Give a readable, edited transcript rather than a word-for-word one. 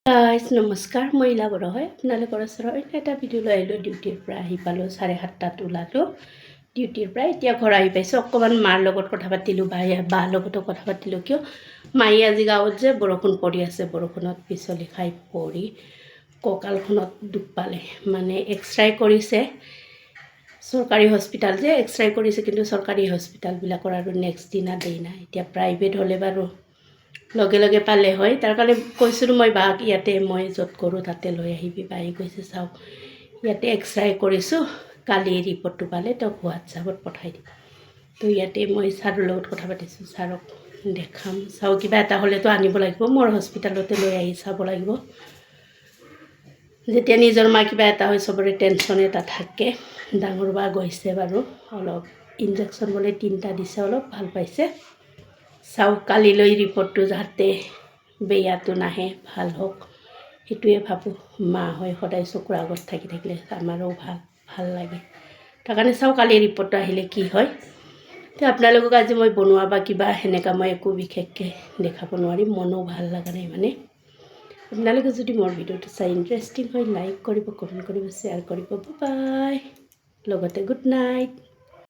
Guys নমস্কাৰ, মই ইলা বড়ো হয়। আপোনালোকৰ ওচৰত অন্য এটা ভিডিঅ' লৈ আহিলোঁ। ডিউটিৰ পৰা আহি পালোঁ, 7:30 ওলালোঁ ডিউটিৰ পৰা। এতিয়া ঘৰ আহি পাইছোঁ। অকণমান মাৰ লগত কথা পাতিলোঁ, বাৰ লগতো কথা পাতিলোঁ। কিয় মায়ে আজি গাঁৱত যে বৰষুণ পৰি আছে, বৰষুণত পিছলি খাই পৰি কঁকালখনত দুখ পালে। মানে এক্সৰে কৰিছে, চৰকাৰী হস্পিটেল যে এক্সৰে কৰিছে, কিন্তু চৰকাৰী হস্পিটেলবিলাকৰ আৰু নেক্সট দিনা দেই নাই। এতিয়া প্ৰাইভেট হ'লে বাৰু লগে লগে পালে হয়। তাৰ কাৰণে কৈছিলোঁ মই বাক, ইয়াতে মই য'ত কৰোঁ তাতে লৈ আহিবি। বাই কৈছে চাওক ইয়াতে এক্সৰে কৰিছোঁ, কালি ৰিপৰ্টটো পালে তেওঁক হোৱাটছআপত পঠাই দিম। তো ইয়াতে মই ছাৰৰ লগত কথা পাতিছোঁ, ছাৰক দেখাম। চাওঁ কিবা এটা হ'লেতো আনিব লাগিব, মোৰ হস্পিটেলতে লৈ আহি চাব লাগিব। যেতিয়া নিজৰ মা কিবা এটা হয় চবৰে টেনশ্যন এটা থাকে। ডাঙৰ বা গৈছে বাৰু, অলপ ইনজেকশ্যন বোলে 3টা দিছে, অলপ ভাল পাইছে। চাওঁ কালিলৈ ৰিপৰ্টটো যাতে বেয়াটো নাহে, ভাল হওক, সেইটোৱে ভাবোঁ। মা হয় সদায় চকুৰ আগত থাকিলে আমাৰো ভাল লাগে। তাৰ কাৰণে চাওঁ কালি ৰিপৰ্টটো আহিলে কি হয়। তো আপোনালোকক আজি মই বনোৱা বা কিবা সেনেকুৱা মই একো বিশেষকৈ দেখাব নোৱাৰিম, মনো ভাল লগা নাই। মানে আপোনালোকে যদি মোৰ ভিডিঅ'টো চাই ইণ্টাৰেষ্টিং হয়, লাইক কৰিব, কমেণ্ট কৰিব, শ্বেয়াৰ কৰিব। বাই, লগতে গুড নাইট।